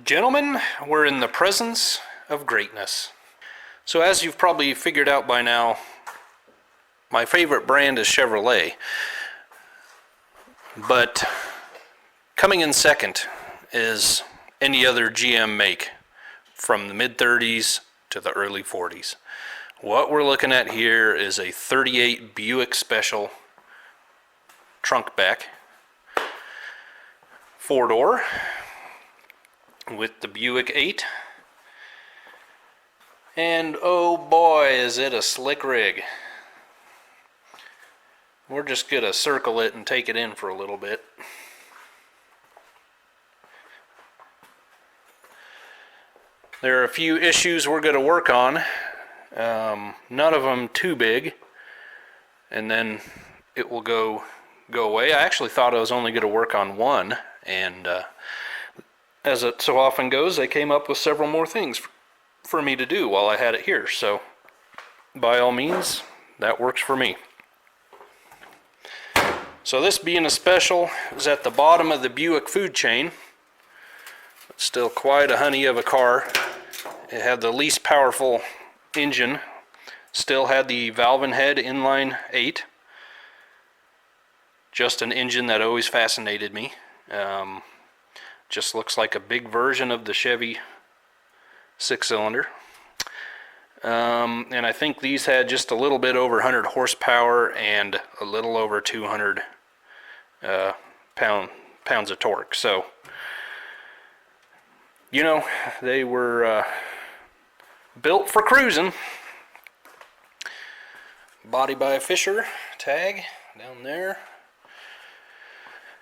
Gentlemen, we're in the presence of greatness. So as you've probably figured out by now, my favorite brand is Chevrolet. But coming in second is any other GM make from the mid-30s to the early 40s. What we're looking at here is a 38 Buick Special trunk back, 4-door with the Buick 8. And oh boy, is it a slick rig. We're just going to circle it and take it in for a little bit. There are a few issues we're going to work on. None of them too big. And then it will go away. I actually thought I was only going to work on one. And as it so often goes, they came up with several more things for me to do while I had it here. So by all means, that works for me. So this being a special is at the bottom of the Buick food chain. It's still quite a honey of a car. It had the least powerful engine. Still had the valve and head inline 8. Just an engine that always fascinated me. Just looks like a big version of the Chevy 6-cylinder. And I think these had just a little bit over 100 horsepower and a little over 200 pounds of torque. So, you know, they were built for cruising. Body by Fisher tag down there.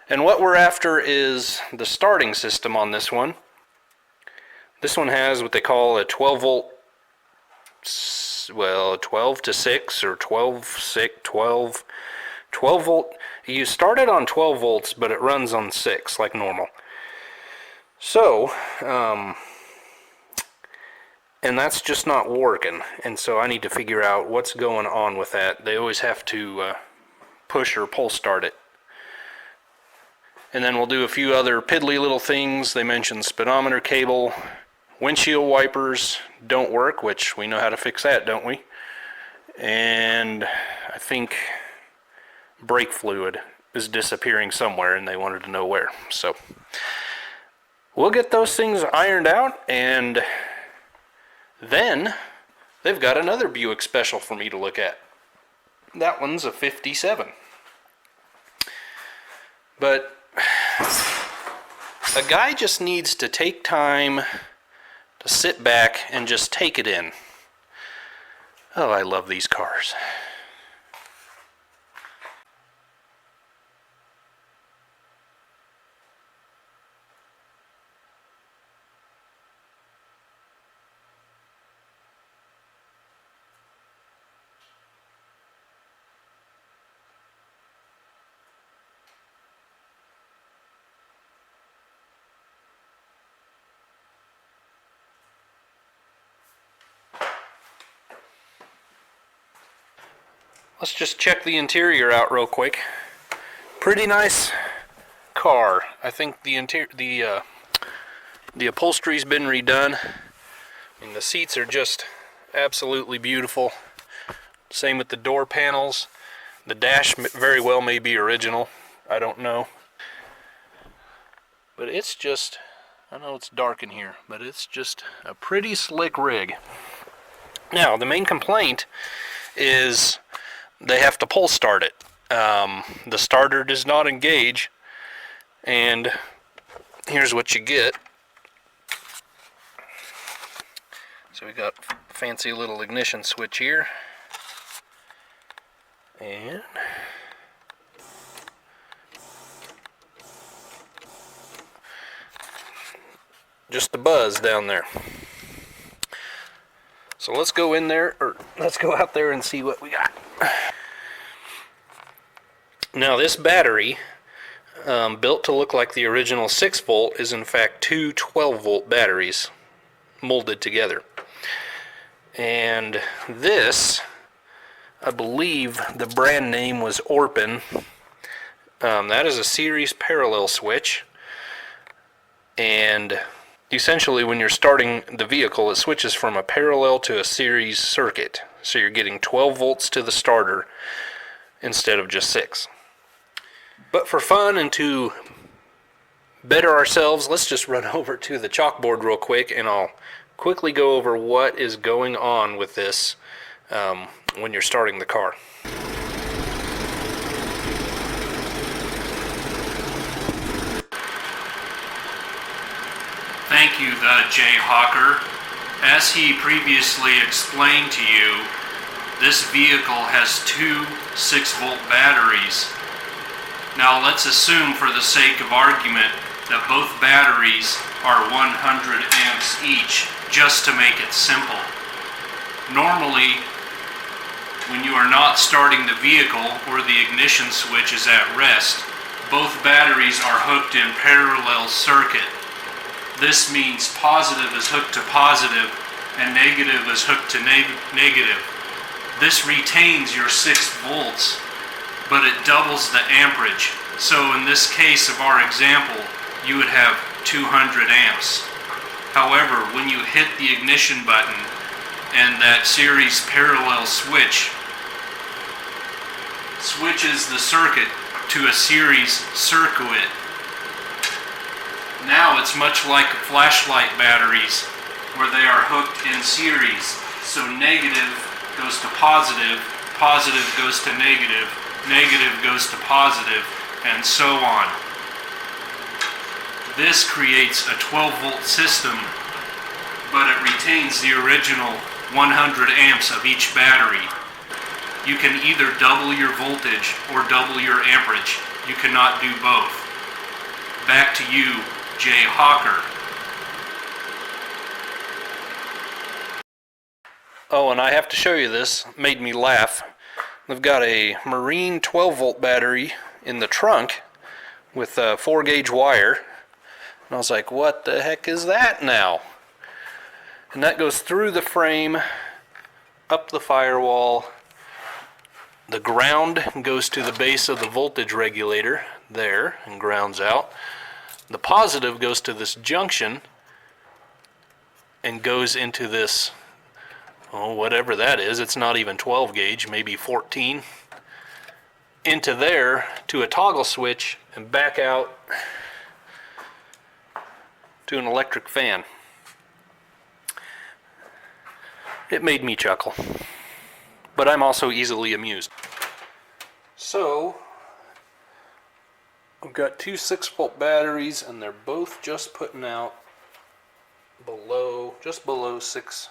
And what we're after is the starting system on this one. This one has what they call a 12 volt, well, 12 to 6 or 12 volt. You start it on 12 volts, but it runs on 6 like normal. So, and that's just not working. And so I need to figure out what's going on with that. They always have to push or pull start it. And then we'll do a few other piddly little things. They mentioned speedometer cable, windshield wipers don't work, which we know how to fix that, don't we? And I think brake fluid is disappearing somewhere and they wanted to know where. So we'll get those things ironed out, and then they've got another Buick Special for me to look at. That one's a 57. But a guy just needs to take time to sit back and just take it in. Oh, I love these cars. Let's just check the interior out real quick. Pretty nice car. I think the upholstery's been redone. I mean, the seats are just absolutely beautiful. Same with the door panels. The dash very well may be original. I don't know. But it's just, I know it's dark in here, but it's just a pretty slick rig. Now, the main complaint is they have to pull start it. The starter does not engage, and here's what you get. So we got a fancy little ignition switch here, and just the buzz down there. So let's go in there, or let's go out there and see what we got. Now this battery, built to look like the original 6 volt, is in fact two 12 volt batteries molded together. And this, I believe the brand name was Orpin. That is a series parallel switch. And essentially when you're starting the vehicle, it switches from a parallel to a series circuit. So you're getting 12 volts to the starter instead of just 6. But for fun and to better ourselves, let's just run over to the chalkboard real quick and I'll quickly go over what is going on with this when you're starting the car. Thank you, the Jayhawker. As he previously explained to you, this vehicle has two 6-volt batteries. Now let's assume for the sake of argument that both batteries are 100 amps each, just to make it simple. Normally, when you are not starting the vehicle or the ignition switch is at rest, both batteries are hooked in parallel circuit. This means positive is hooked to positive and negative is hooked to negative. This retains your 6 volts, but it doubles the amperage. So in this case of our example, you would have 200 amps. However, when you hit the ignition button and that series parallel switch switches the circuit to a series circuit, now it's much like flashlight batteries where they are hooked in series. So negative goes to positive, positive goes to negative, negative goes to positive, and so on. This creates a 12-volt system, but it retains the original 100 amps of each battery. You can either double your voltage or double your amperage. You cannot do both. Back to you, Jay Hawker. Oh, and I have to show you this. It made me laugh. They've got a Marine 12-volt battery in the trunk with a 4-gauge wire. And I was like, what the heck is that now? And that goes through the frame, up the firewall. The ground goes to the base of the voltage regulator there and grounds out. The positive goes to this junction and goes into this, oh, whatever that is. It's not even 12 gauge, maybe 14. Into there to a toggle switch and back out to an electric fan. It made me chuckle, but I'm also easily amused. So, I've got two 6-volt batteries and they're both just putting out just below 6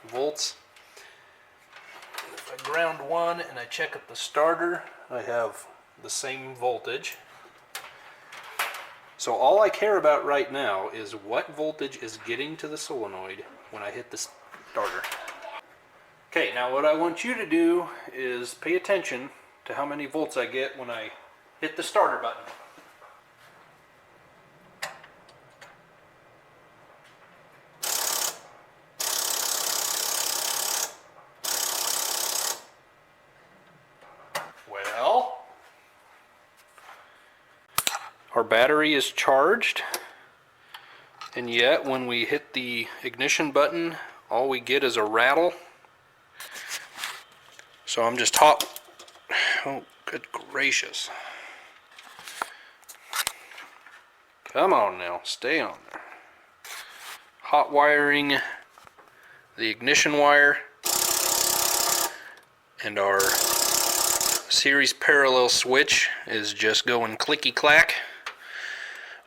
volts. If I ground one and I check at the starter, I have the same voltage. So all I care about right now is what voltage is getting to the solenoid when I hit the starter. Okay, now what I want you to do is pay attention to how many volts I get when I hit the starter button. Well, our battery is charged, and yet when we hit the ignition button, all we get is a rattle. So I'm just oh, good gracious. Come on now, stay on there. Hot wiring the ignition wire and our series parallel switch is just going clicky clack,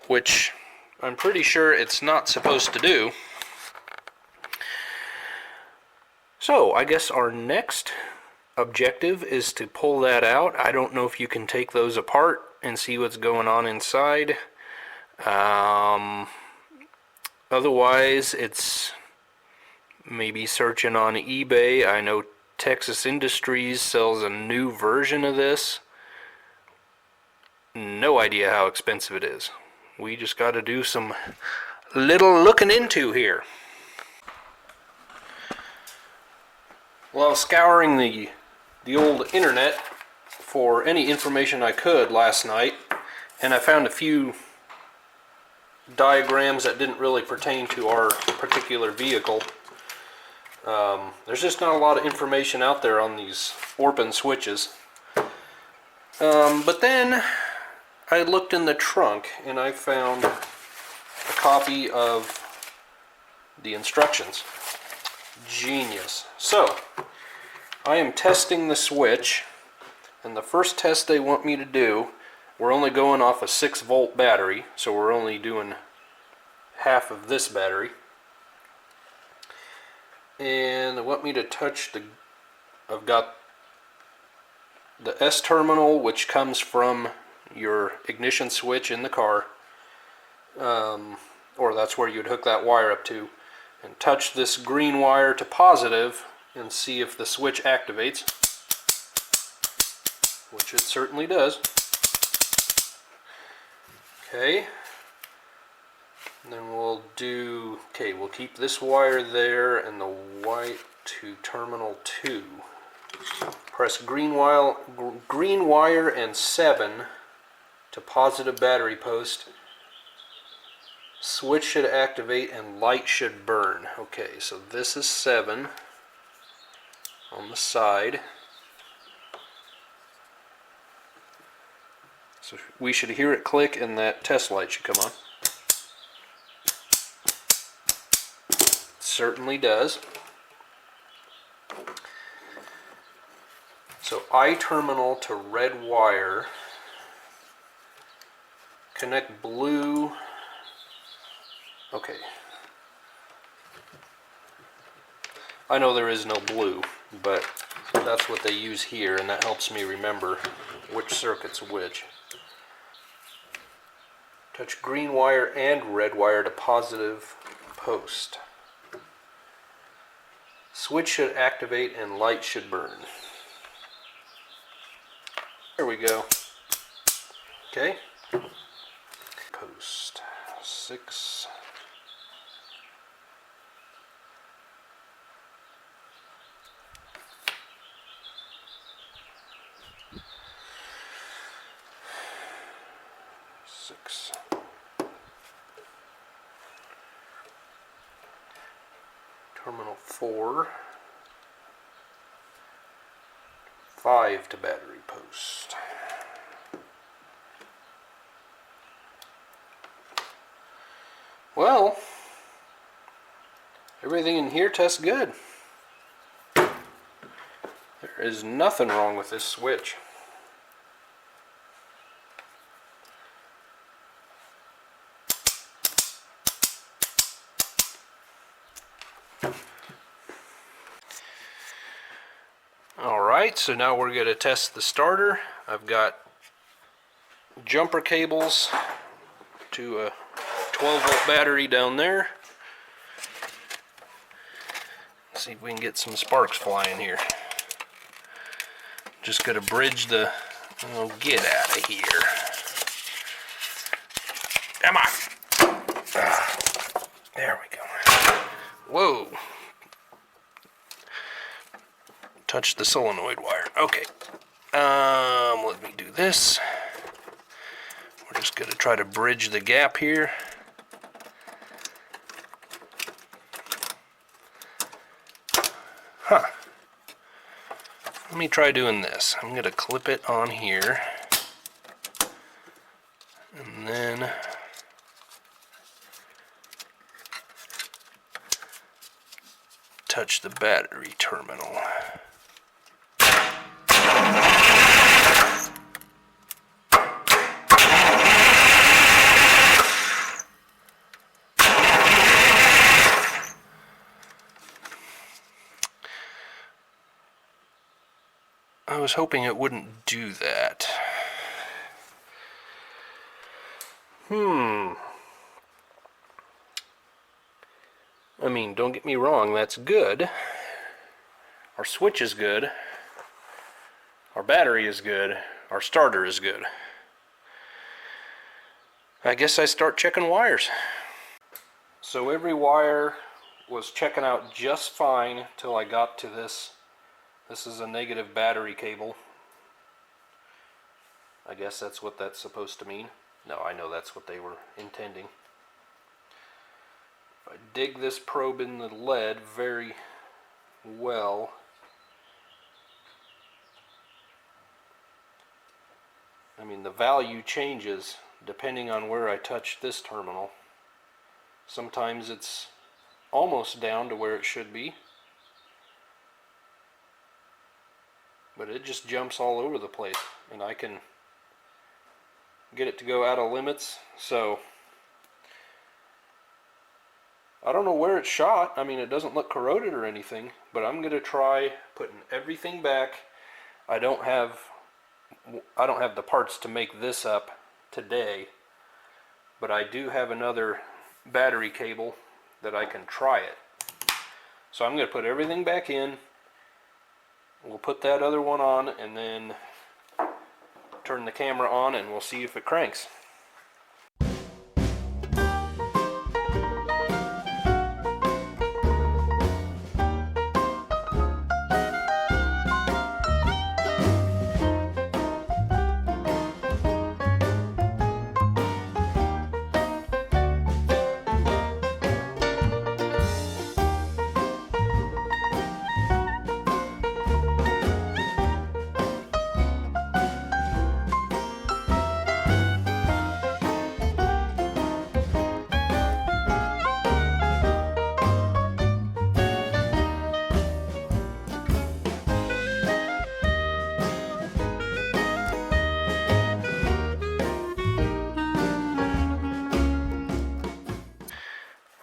which I'm pretty sure it's not supposed to do. So I guess our next objective is to pull that out. I don't know if you can take those apart and see what's going on inside. Otherwise, it's maybe searching on eBay. I know Texas Industries sells a new version of this. No idea how expensive it is. We just got to do some little looking into here. Well, I was scouring the old internet for any information I could last night, and I found a few diagrams that didn't really pertain to our particular vehicle. There's just not a lot of information out there on these Orpin switches. But then I looked in the trunk and I found a copy of the instructions. Genius. So, I am testing the switch, and the first test they want me to do, we're only going off a 6-volt battery, so we're only doing half of this battery. And they want me to touch I've got the S terminal, which comes from your ignition switch in the car, or that's where you'd hook that wire up to, and touch this green wire to positive and see if the switch activates, which it certainly does. Okay, and then we'll keep this wire there and the white to terminal 2. Press green wire and 7 to positive battery post. Switch should activate and light should burn. Okay, so this is 7 on the side. So we should hear it click and that test light should come on. It certainly does. So I terminal to red wire. Connect blue. Okay. I know there is no blue, but that's what they use here, and that helps me remember which circuit's which. Touch green wire and red wire to positive post. Switch should activate and light should burn. There we go. Okay. Post 6. Terminal 4. 5 to battery post. Well, everything in here tests good. There is nothing wrong with this switch. Alright, so now we're going to test the starter. I've got jumper cables to a 12-volt battery down there. Let's see if we can get some sparks flying here. Just got to bridge the... Oh, get out of here. Come on. There we go. Whoa. Touch the solenoid wire. Okay. Let me do this. We're just going to try to bridge the gap here. Huh. Let me try doing this. I'm going to clip it on here. And then touch the battery terminal. I was hoping it wouldn't do that. I mean, don't get me wrong, that's good. Our switch is good. Our battery is good. Our starter is good. I guess I start checking wires. So every wire was checking out just fine till I got to this. This is a negative battery cable. I guess that's what that's supposed to mean. No, I know that's what they were intending. If I dig this probe in the lead very well, I mean, the value changes depending on where I touch this terminal. Sometimes it's almost down to where it should be, but it just jumps all over the place, and I can get it to go out of limits. So I don't know where it's shot. I mean, it doesn't look corroded or anything, but I'm going to try putting everything back. I don't have the parts to make this up today, but I do have another battery cable that I can try it. So I'm going to put everything back in. We'll put that other one on and then turn the camera on and we'll see if it cranks.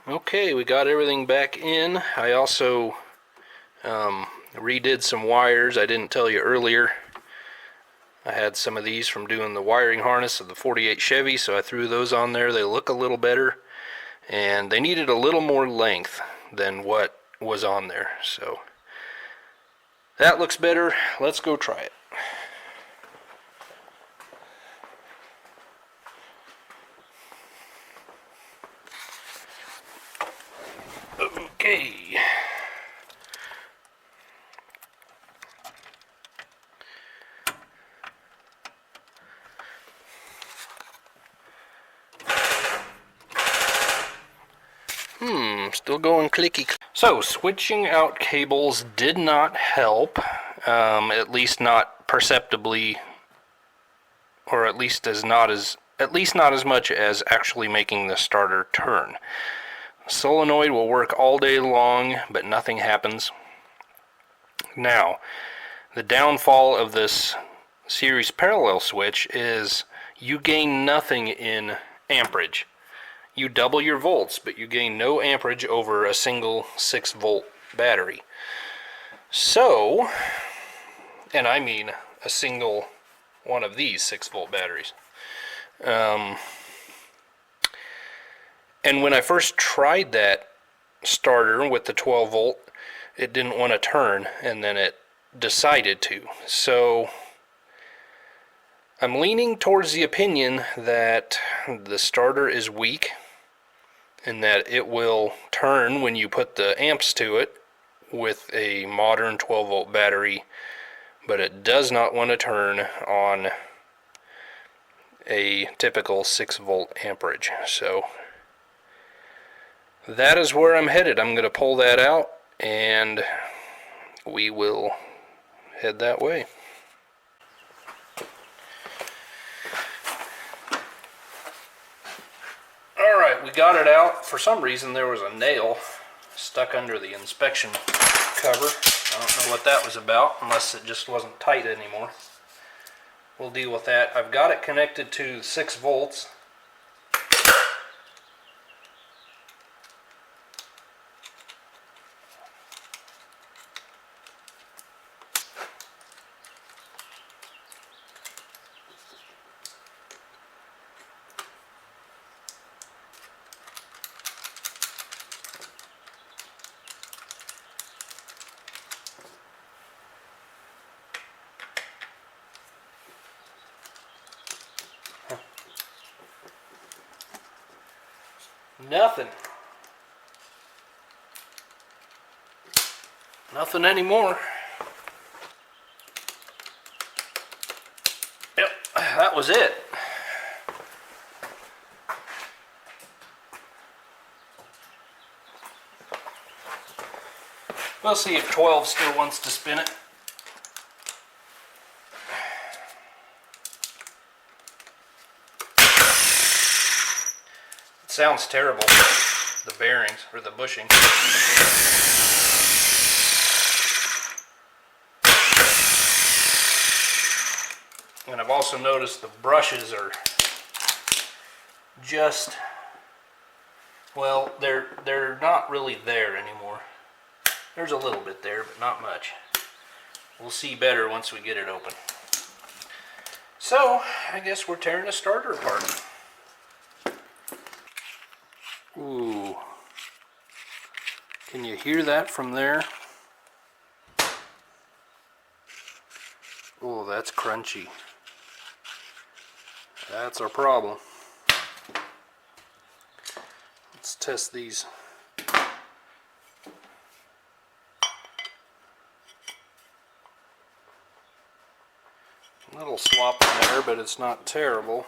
Okay, we got everything back in. I also redid some wires. I didn't tell you earlier. I had some of these from doing the wiring harness of the 48 Chevy, so I threw those on there. They look a little better, and they needed a little more length than what was on there. So that looks better. Let's go try it. Okay. Still going clicky. So switching out cables did not help, at least not perceptibly, or at least not as much as actually making the starter turn. Solenoid will work all day long, but nothing happens. Now, the downfall of this series parallel switch is you gain nothing in amperage. You double your volts, but you gain no amperage over a single 6-volt battery. So, and I mean a single one of these 6-volt batteries. And when I first tried that starter with the 12-volt, it didn't want to turn, and then it decided to. So I'm leaning towards the opinion that the starter is weak and that it will turn when you put the amps to it with a modern 12-volt battery, but it does not want to turn on a typical 6-volt amperage. So that is where I'm headed. I'm going to pull that out and we will head that way. Alright, we got it out. For some reason there was a nail stuck under the inspection cover. I don't know what that was about, unless it just wasn't tight anymore. We'll deal with that. I've got it connected to 6 volts. Nothing. Nothing anymore. Yep, that was it. We'll see if 12 still wants to spin it. It sounds terrible, the bearings, or the bushing. And I've also noticed the brushes are just, well, they're not really there anymore. There's a little bit there, but not much. We'll see better once we get it open. So, I guess we're tearing the starter apart. Ooh. Can you hear that from there? Oh, that's crunchy. That's our problem. Let's test these. A little slop in there, but it's not terrible.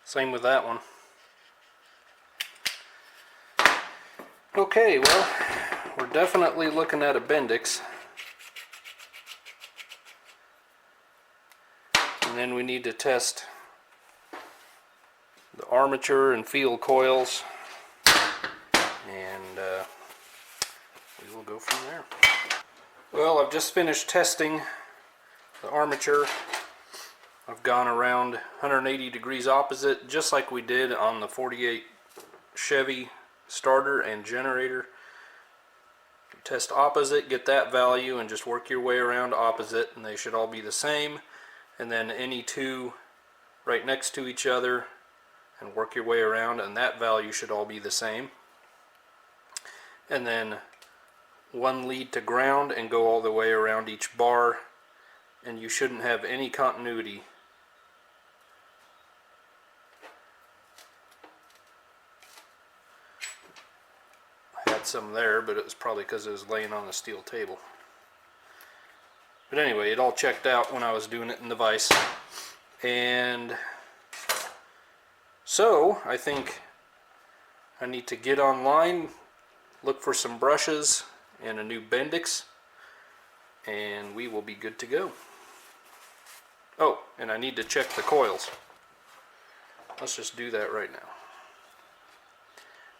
Same with that one. Okay, well, we're definitely looking at a Bendix. And then we need to test the armature and field coils, and we will go from there. Well, I've just finished testing the armature. I've gone around 180 degrees opposite, just like we did on the 48 Chevy starter and generator. Test opposite, get that value, and just work your way around opposite, and they should all be the same. And then any two right next to each other, and work your way around, and that value should all be the same. And then one lead to ground and go all the way around each bar, and you shouldn't have any continuity. I had some there, but it was probably because it was laying on the steel table. But anyway, it all checked out when I was doing it in the vise. And so I think I need to get online, look for some brushes and a new Bendix, and we will be good to go. Oh, and I need to check the coils. Let's just do that right now.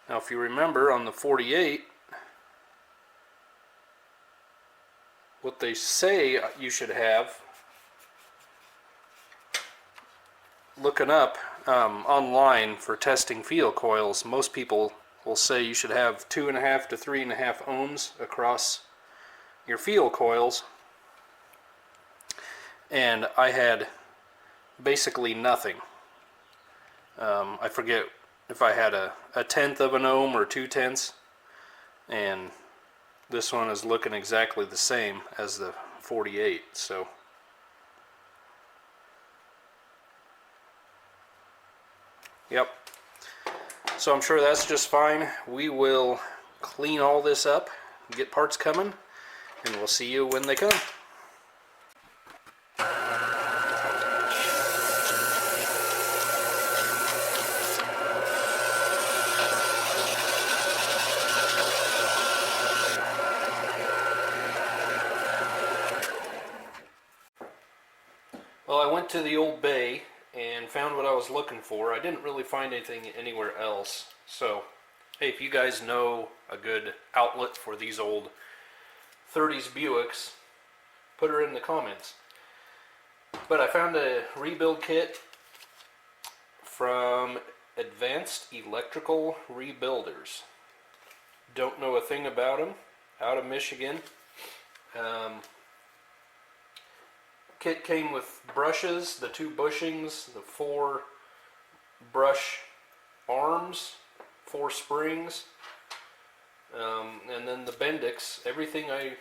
Now, if you remember on the 48, what they say you should have, looking up online for testing field coils, most people will say you should have 2.5 to 3.5 ohms across your field coils, and I had basically nothing. I forget if I had a 1/10 of an ohm or 2/10, and this one is looking exactly the same as the 48. So yep. So I'm sure that's just fine. We will clean all this up, get parts coming, and we'll see you when they come. Well, I went to the old bay and found what I was looking for. I didn't really find anything anywhere else. So, hey, if you guys know a good outlet for these old 30s Buicks, put her in the comments. But I found a rebuild kit from Advanced Electrical Rebuilders. Don't know a thing about them. Out of Michigan. Kit came with brushes, the 2 bushings, the 4 brush arms, 4 springs, and then the Bendix. Everything I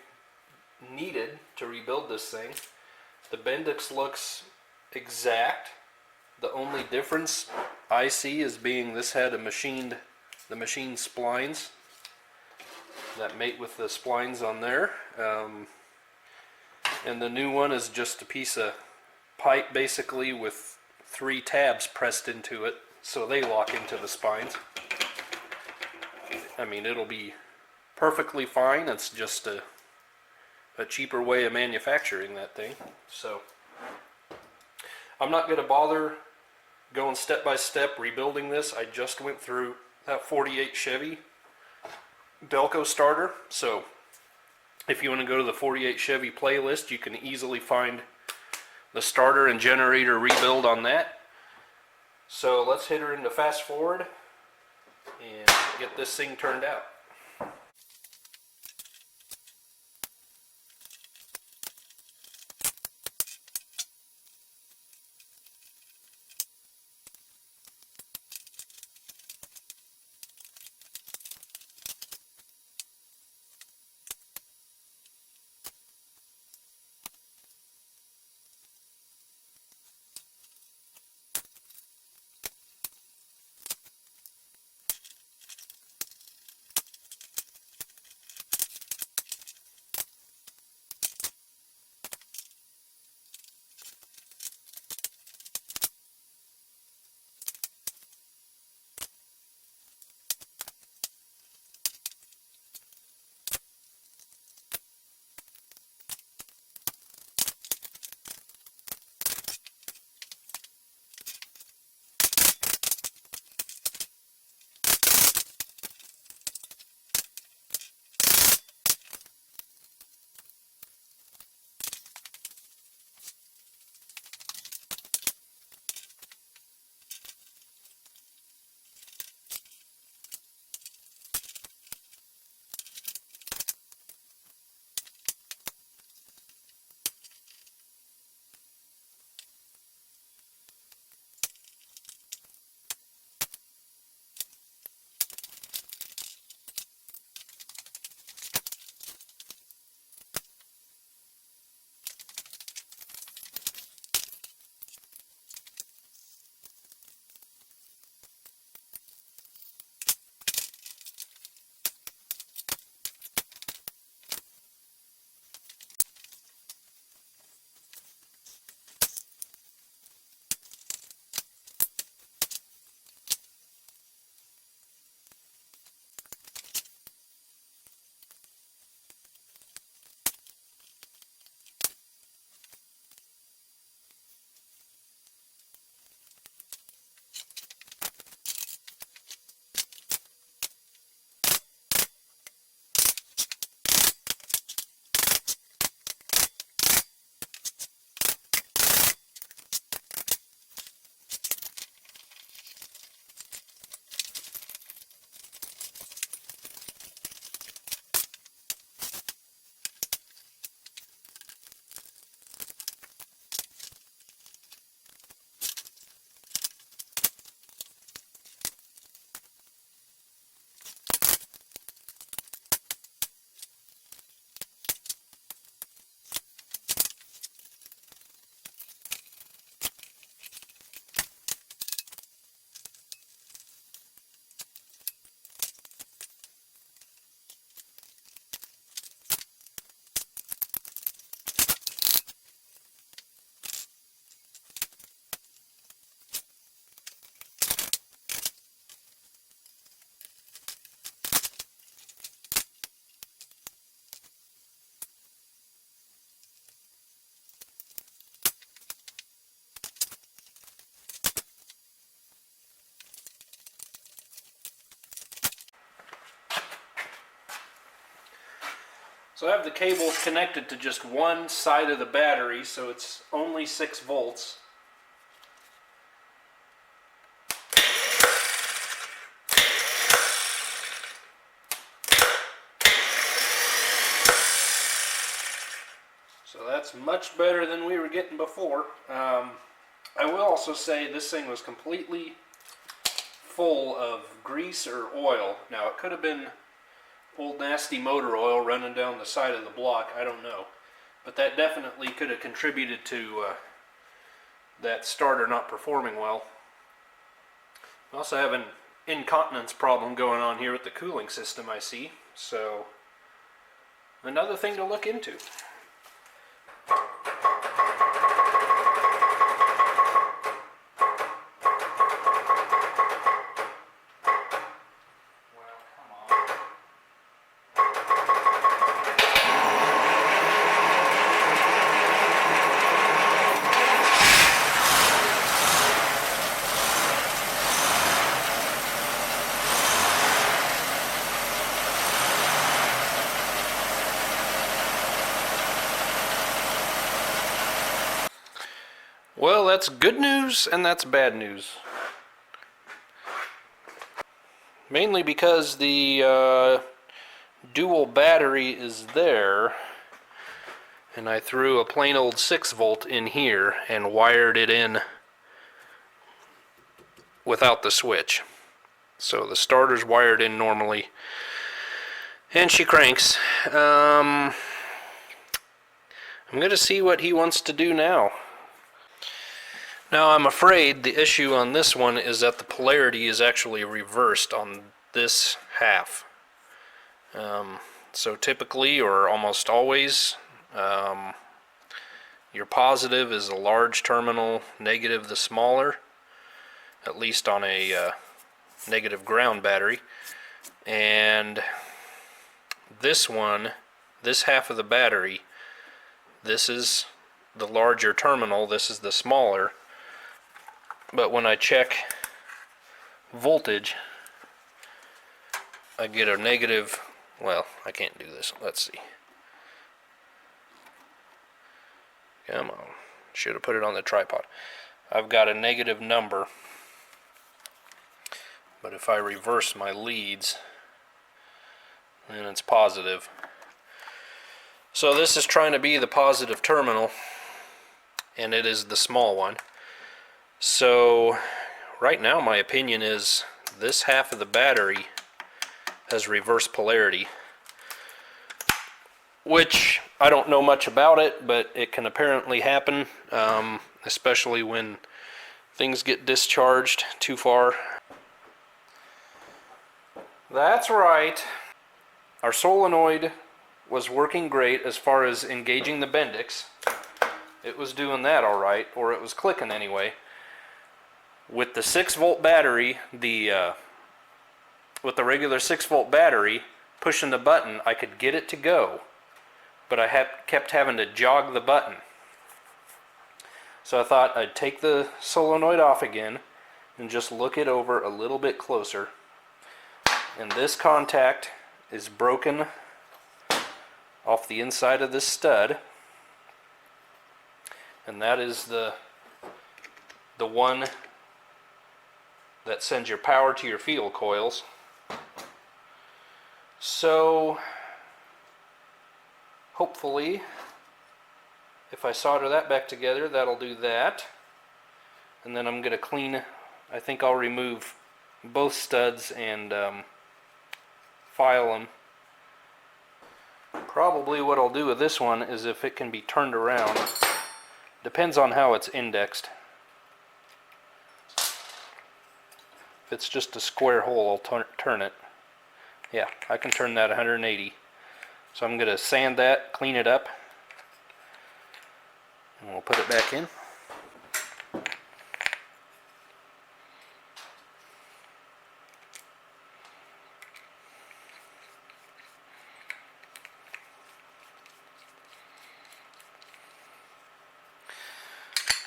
needed to rebuild this thing. The Bendix looks exact. The only difference I see is being this had the machined splines that mate with the splines on there. And the new one is just a piece of pipe basically with 3 tabs pressed into it so they lock into the spines. I mean, it'll be perfectly fine. It's just a cheaper way of manufacturing that thing. So I'm not going to bother going step by step rebuilding this. I just went through that 48 Chevy Delco starter. So if you want to go to the 48 Chevy playlist, you can easily find the starter and generator rebuild on that. So let's hit her into fast forward and get this thing turned out. So I have the cable connected to just one side of the battery, so it's only 6 volts. So that's much better than we were getting before. I will also say this thing was completely full of grease or oil. Now it could have been old nasty motor oil running down the side of the block, I don't know. But that definitely could have contributed to that starter not performing well. I also have an incontinence problem going on here with the cooling system, I see. So another thing to look into. Well, that's good news and that's bad news. Mainly because the dual battery is there, and I threw a plain old 6-volt in here and wired it in without the switch. So the starter's wired in normally, and she cranks. I'm going to see what he wants to do now. Now I'm afraid the issue on this one is that the polarity is actually reversed on this half. So typically, or almost always, your positive is a large terminal, negative the smaller, at least on a negative ground battery. And this one, this half of the battery, this is the larger terminal, this is the smaller. But when I check voltage, I get a negative, well, I can't do this, let's see. Come on, should have put it on the tripod. I've got a negative number, but if I reverse my leads, then it's positive. So this is trying to be the positive terminal, and it is the small one. So right now my opinion is this half of the battery has reverse polarity, which I don't know much about it, but it can apparently happen, especially when things get discharged too far. That's right. Our solenoid was working great as far as engaging the Bendix. It was doing that all right, or it was clicking anyway. With the 6-volt battery, with the regular 6-volt battery, pushing the button, I could get it to go, but I kept having to jog the button. So I thought I'd take the solenoid off again and just look it over a little bit closer. And this contact is broken off the inside of this stud, and that is the one that sends your power to your field coils. So hopefully if I solder that back together, that'll do that. And then I'm going to clean, I think I'll remove both studs and file them. Probably what I'll do with this one is, if it can be turned around, depends on how it's indexed. If it's just a square hole, I'll turn it. Yeah, I can turn that 180. So I'm going to sand that, clean it up, and we'll put it back in.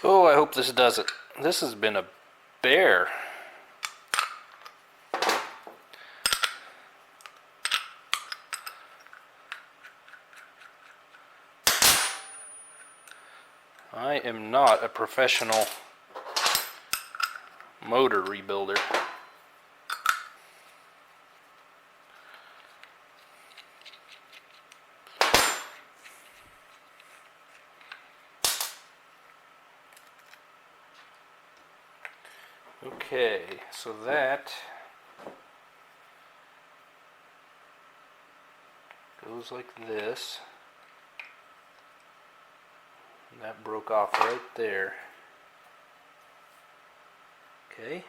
Oh, I hope this does it. This has been a bear. I am not a professional motor rebuilder. Okay, so that goes like this. And that broke off right there. Okay.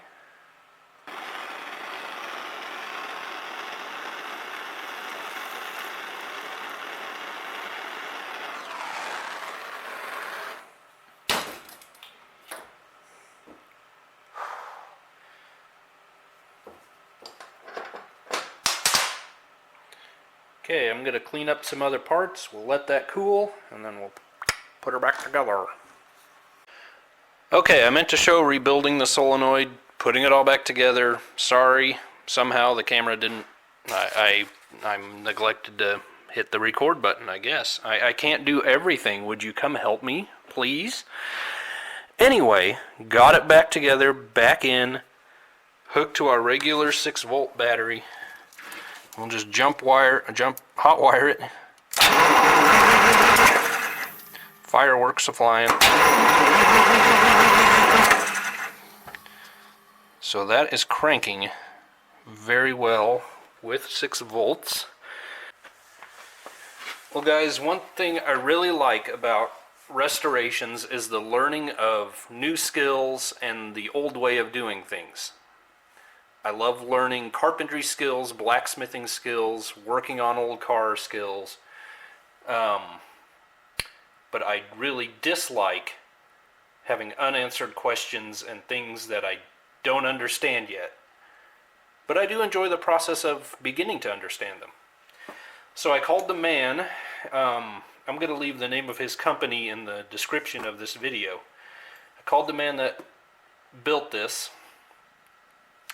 Okay, I'm going to clean up some other parts. We'll let that cool, and then we'll put her back together. Okay, I meant to show rebuilding the solenoid, putting it all back together. Sorry, somehow the camera didn't... I'm neglected to hit the record button, I guess. I can't do everything. Would you come help me, please? Anyway, got it back together, back in, hooked to our regular 6-volt battery. We'll just hot wire it. Fireworks are flying. So that is cranking very well with 6 volts. Well guys, one thing I really like about restorations is the learning of new skills and the old way of doing things. I love learning carpentry skills, blacksmithing skills, working on old car skills. But I really dislike having unanswered questions and things that I don't understand yet. But I do enjoy the process of beginning to understand them. So I called the man. I'm going to leave the name of his company in the description of this video. I called the man that built this,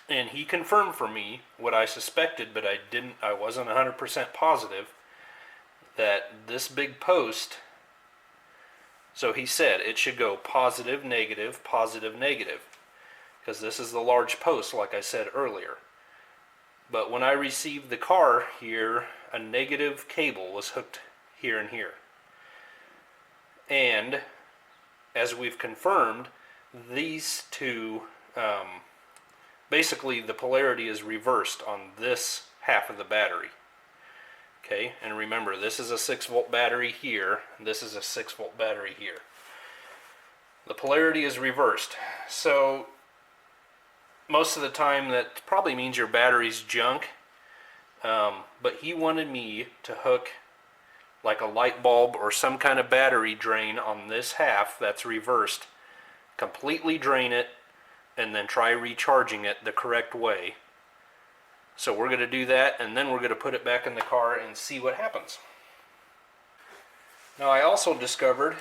and he confirmed for me what I suspected, but I wasn't 100% positive, that this big post, so he said it should go positive, negative, because this is the large post like I said earlier. But when I received the car here, a negative cable was hooked here and here. And as we've confirmed, these two, basically the polarity is reversed on this half of the battery. Okay, and remember, this is a 6-volt battery here, and this is a 6-volt battery here. The polarity is reversed. So most of the time that probably means your battery's junk, but he wanted me to hook like a light bulb or some kind of battery drain on this half that's reversed, completely drain it, and then try recharging it the correct way. So we're going to do that, and then we're going to put it back in the car and see what happens. Now I also discovered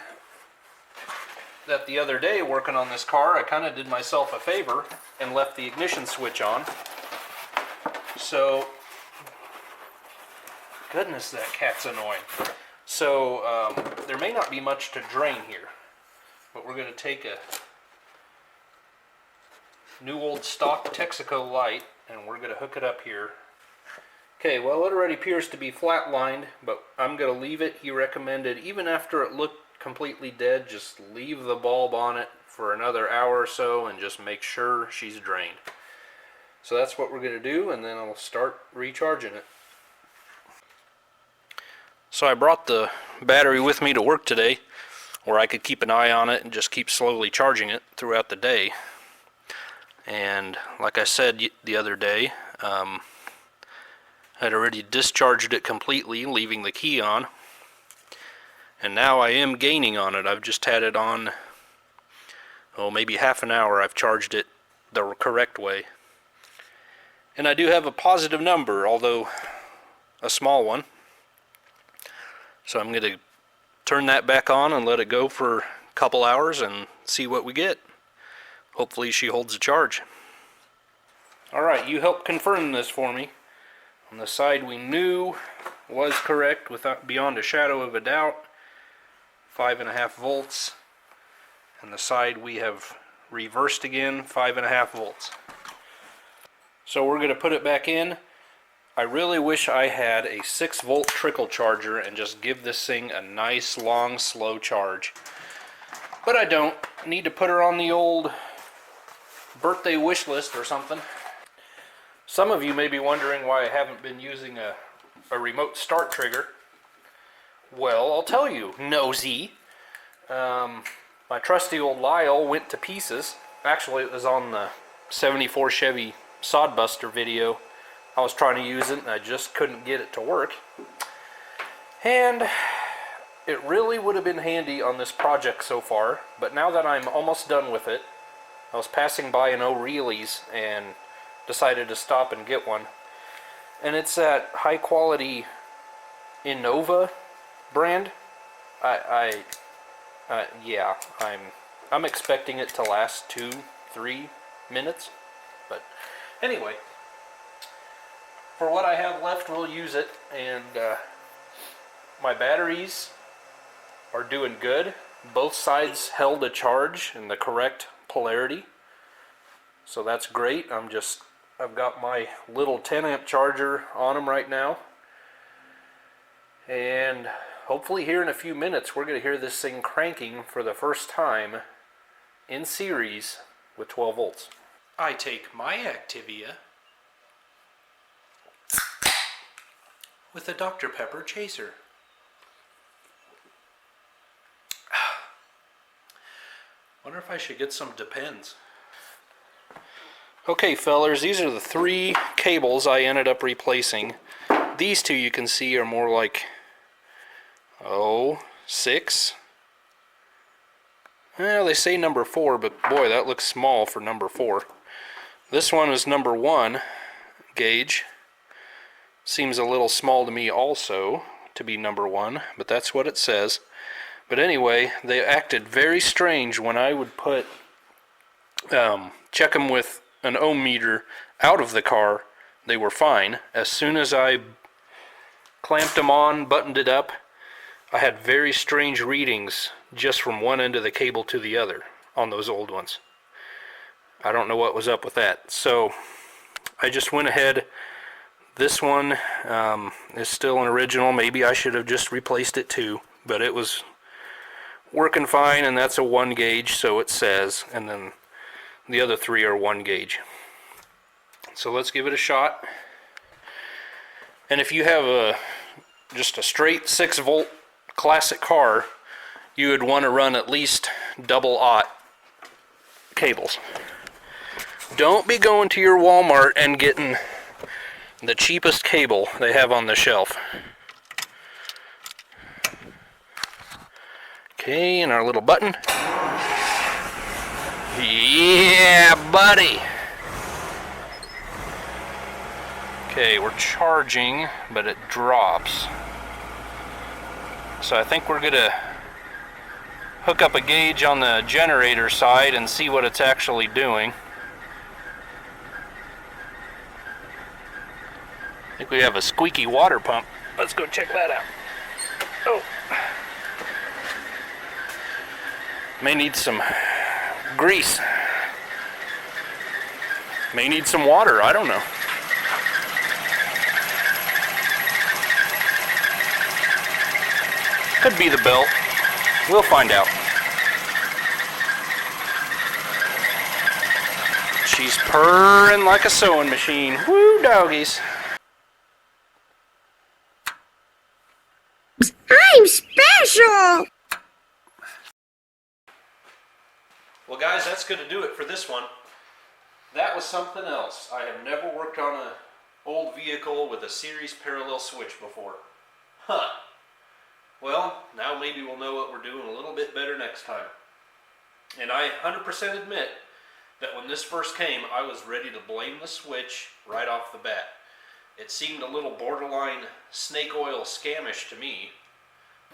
that the other day working on this car, I kind of did myself a favor and left the ignition switch on. So, goodness, that cat's annoying. So there may not be much to drain here, but we're going to take a new old stock Texaco light and we're going to hook it up here. Okay, well it already appears to be flatlined, but I'm going to leave it. He recommended even after it looked completely dead, just leave the bulb on it for another hour or so and just make sure she's drained. So that's what we're going to do, and then I'll start recharging it. So I brought the battery with me to work today where I could keep an eye on it and just keep slowly charging it throughout the day. And like I said the other day, I'd already discharged it completely, leaving the key on. And now I am gaining on it. I've just had it on, maybe half an hour. I've charged it the correct way. And I do have a positive number, although a small one. So I'm going to turn that back on and let it go for a couple hours and see what we get. Hopefully she holds a charge. Alright, you helped confirm this for me. On the side we knew was correct without beyond a shadow of a doubt, 5.5 volts. And the side we have reversed again, 5.5 volts. So we're going to put it back in. I really wish I had a 6-volt trickle charger and just give this thing a nice long slow charge. But I don't. Need to put her on the old birthday wish list or something. Some of you may be wondering why I haven't been using a remote start trigger. Well, I'll tell you, nosy. My trusty old Lyle went to pieces. Actually, it was on the 74 Chevy Sodbuster video. I was trying to use it and I just couldn't get it to work. And it really would have been handy on this project so far, but now that I'm almost done with it, I was passing by an O'Reilly's and decided to stop and get one. And it's that high quality Innova brand. Yeah, I'm expecting it to last 2-3 minutes. But anyway, for what I have left, we'll use it. And my batteries are doing good. Both sides held a charge in the correct polarity, so that's great. I've got my little 10 amp charger on them right now, and hopefully here in a few minutes we're going to hear this thing cranking for the first time in series with 12 volts. I take my Activia with a Dr. Pepper chaser. Wonder if I should get some Depends. Okay, fellers, these are the 3 cables I ended up replacing. These 2 you can see are more like 6. Well, they say number 4, but boy, that looks small for number 4. This one is number 1 gauge. Seems a little small to me also to be number 1, but that's what it says. But anyway, they acted very strange when I would put check them with an ohm meter out of the car. They were fine. As soon as I clamped them on, buttoned it up, I had very strange readings just from one end of the cable to the other on those old ones. I don't know what was up with that. So I just went ahead. This one is still an original. Maybe I should have just replaced it too, but it was working fine, and that's a 1 gauge, so it says, and then the other 3 are 1 gauge. So let's give it a shot. And if you have just a straight 6 volt classic car, you would want to run at least double-aught cables. Don't be going to your Walmart and getting the cheapest cable they have on the shelf. Okay, and our little button. Yeah, buddy! Okay, we're charging, but it drops. So I think we're going to hook up a gauge on the generator side and see what it's actually doing. I think we have a squeaky water pump. Let's go check that out. Oh. May need some grease. May need some water, I don't know. Could be the belt. We'll find out. She's purring like a sewing machine. Woo, doggies. I'm special! Well, guys, that's going to do it for this one. That was something else. I have never worked on an old vehicle with a series parallel switch before. Huh. Well, now maybe we'll know what we're doing a little bit better next time. And I 100% admit that when this first came, I was ready to blame the switch right off the bat. It seemed a little borderline snake oil scamish to me.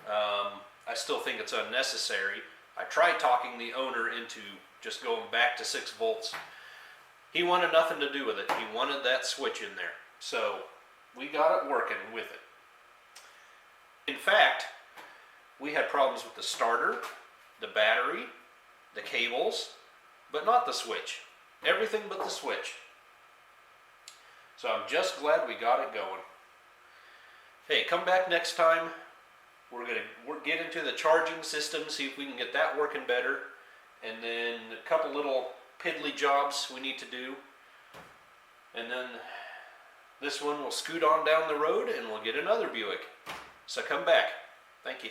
I still think it's unnecessary. I tried talking the owner into just going back to 6 volts. He wanted nothing to do with it. He wanted that switch in there. So we got it working with it. In fact, we had problems with the starter, the battery, the cables, but not the switch. Everything but the switch. So I'm just glad we got it going. Hey, come back next time. We're going to get into the charging system, see if we can get that working better. And then a couple little piddly jobs we need to do. And then this one will scoot on down the road and we'll get another Buick. So come back. Thank you.